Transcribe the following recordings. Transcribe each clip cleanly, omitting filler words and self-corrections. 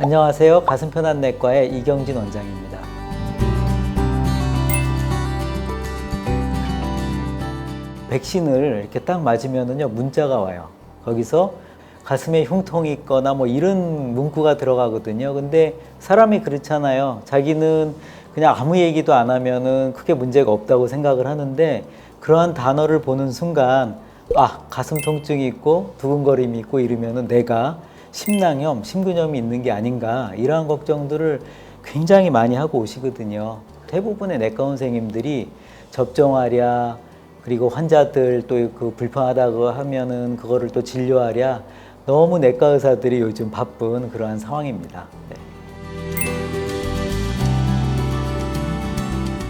안녕하세요. 가슴편안내과의 이경진 원장입니다. 백신을 이렇게 딱 맞으면은요, 문자가 와요. 거기서 가슴에 흉통이 있거나 뭐 이런 문구가 들어가거든요. 근데 사람이 그렇잖아요. 자기는 그냥 아무 얘기도 안 하면은 크게 문제가 없다고 생각을 하는데, 그러한 단어를 보는 순간, 아, 가슴 통증이 있고 두근거림이 있고 이러면은 내가 심낭염, 심근염이 있는 게 아닌가, 이러한 걱정들을 굉장히 많이 하고 오시거든요. 대부분의 내과 선생님들이 접종하랴, 그리고 환자들 또 그 불편하다고 하면은 그거를 또 진료하랴, 너무 내과 의사들이 요즘 바쁜 그러한 상황입니다. 네.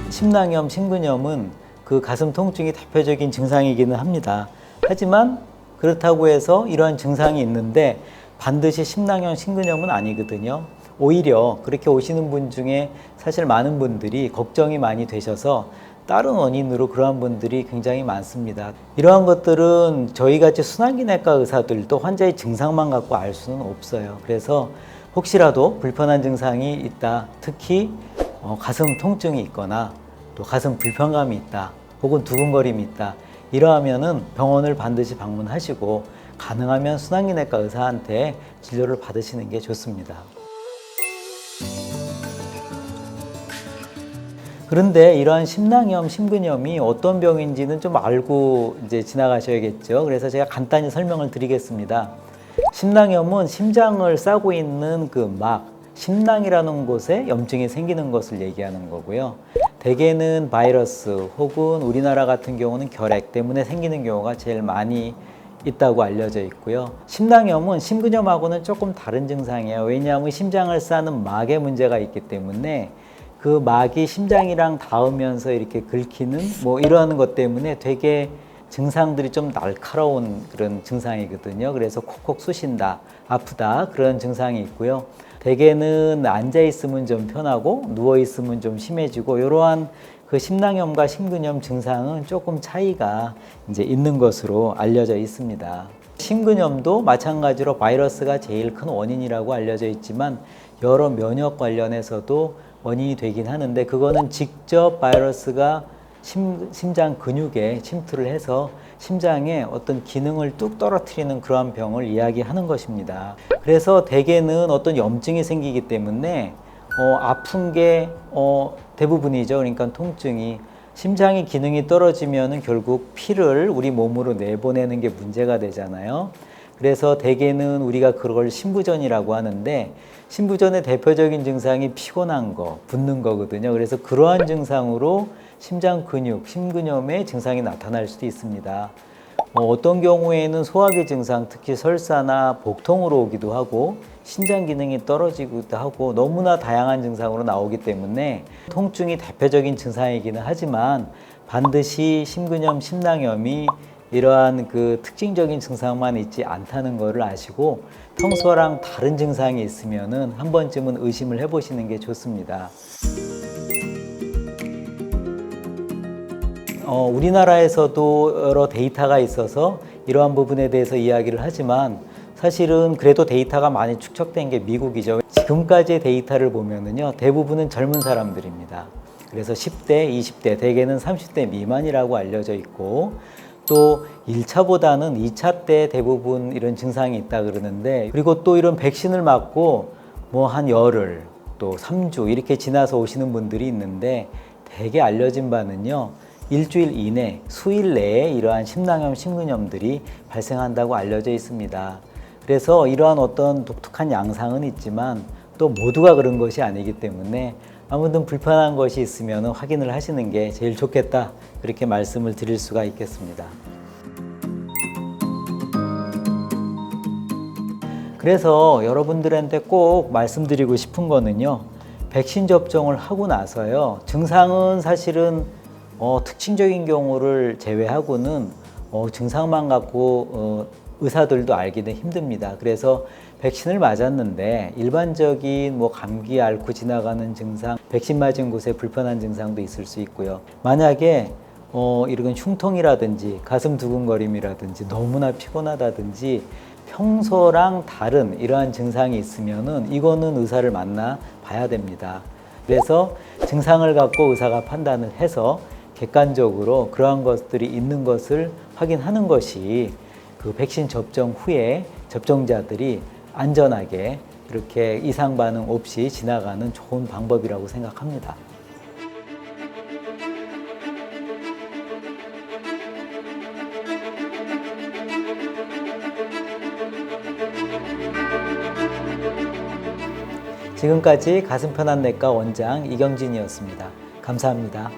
심낭염, 심근염은 그 가슴 통증이 대표적인 증상이기는 합니다. 하지만 그렇다고 해서 이러한 증상이 있는데 반드시 심낭염, 심근염은 아니거든요. 오히려 그렇게 오시는 분 중에 사실 많은 분들이 걱정이 많이 되셔서 다른 원인으로 그러한 분들이 굉장히 많습니다. 이러한 것들은 저희같이 순환기내과 의사들도 환자의 증상만 갖고 알 수는 없어요. 그래서 혹시라도 불편한 증상이 있다, 특히 가슴 통증이 있거나 또 가슴 불편감이 있다, 혹은 두근거림이 있다, 이러하면은 병원을 반드시 방문하시고 가능하면 순환기내과 의사한테 진료를 받으시는 게 좋습니다. 그런데 이러한 심낭염, 심근염이 어떤 병인지는 좀 알고 이제 지나가셔야겠죠. 그래서 제가 간단히 설명을 드리겠습니다. 심낭염은 심장을 싸고 있는 그 막, 심낭이라는 곳에 염증이 생기는 것을 얘기하는 거고요. 대개는 바이러스 혹은 우리나라 같은 경우는 결핵 때문에 생기는 경우가 제일 많이 있다고 알려져 있고요. 심낭염은 심근염하고는 조금 다른 증상이에요. 왜냐하면 심장을 싸는 막에 문제가 있기 때문에 그 막이 심장이랑 닿으면서 이렇게 긁히는 뭐 이러한 것 때문에 되게 증상들이 좀 날카로운 그런 증상이거든요. 그래서 콕콕 쑤신다, 아프다, 그런 증상이 있고요. 대개는 앉아 있으면 좀 편하고 누워 있으면 좀 심해지고, 이러한 그 심낭염과 심근염 증상은 조금 차이가 이제 있는 것으로 알려져 있습니다. 심근염도 마찬가지로 바이러스가 제일 큰 원인이라고 알려져 있지만 여러 면역 관련해서도 원인이 되긴 하는데, 그거는 직접 바이러스가 심장 근육에 침투를 해서 심장의 어떤 기능을 뚝 떨어뜨리는 그러한 병을 이야기하는 것입니다. 그래서 대개는 어떤 염증이 생기기 때문에 아픈 게 대부분이죠. 그러니까 통증이, 심장의 기능이 떨어지면은 결국 피를 우리 몸으로 내보내는 게 문제가 되잖아요. 그래서 대개는 우리가 그걸 심부전이라고 하는데, 심부전의 대표적인 증상이 피곤한 거, 붓는 거거든요. 그래서 그러한 증상으로 심장 근육, 심근염의 증상이 나타날 수도 있습니다. 어떤 경우에는 소화기 증상, 특히 설사나 복통으로 오기도 하고, 신장 기능이 떨어지기도 하고, 너무나 다양한 증상으로 나오기 때문에 통증이 대표적인 증상이기는 하지만 반드시 심근염, 심낭염이 이러한 그 특징적인 증상만 있지 않다는 것을 아시고, 평소랑 다른 증상이 있으면은 한 번쯤은 의심을 해보시는 게 좋습니다. 우리나라에서도 여러 데이터가 있어서 이러한 부분에 대해서 이야기를 하지만, 사실은 그래도 데이터가 많이 축적된 게 미국이죠. 지금까지의 데이터를 보면은요, 대부분은 젊은 사람들입니다. 그래서 10대, 20대, 대개는 30대 미만이라고 알려져 있고, 또 1차보다는 2차 때 대부분 이런 증상이 있다 그러는데, 그리고 또 이런 백신을 맞고 뭐 한 열흘, 또 3주 이렇게 지나서 오시는 분들이 있는데, 대개 알려진 바는요, 일주일 이내, 수일 내에 이러한 심낭염, 심근염들이 발생한다고 알려져 있습니다. 그래서 이러한 어떤 독특한 양상은 있지만 또 모두가 그런 것이 아니기 때문에 아무튼 불편한 것이 있으면 확인을 하시는 게 제일 좋겠다, 그렇게 말씀을 드릴 수가 있겠습니다. 그래서 여러분들한테 꼭 말씀드리고 싶은 거는요, 백신 접종을 하고 나서요, 증상은 사실은 특징적인 경우를 제외하고는 증상만 갖고 의사들도 알기는 힘듭니다. 그래서 백신을 맞았는데 일반적인 뭐 감기 앓고 지나가는 증상, 백신 맞은 곳에 불편한 증상도 있을 수 있고요. 만약에 이런 흉통이라든지 가슴 두근거림이라든지 너무나 피곤하다든지 평소랑 다른 이러한 증상이 있으면은 이거는 의사를 만나 봐야 됩니다. 그래서 증상을 갖고 의사가 판단을 해서 객관적으로 그러한 것들이 있는 것을 확인하는 것이 그 백신 접종 후에 접종자들이 안전하게 이렇게 이상 반응 없이 지나가는 좋은 방법이라고 생각합니다. 지금까지 가슴편안내과 원장 이경진이었습니다. 감사합니다.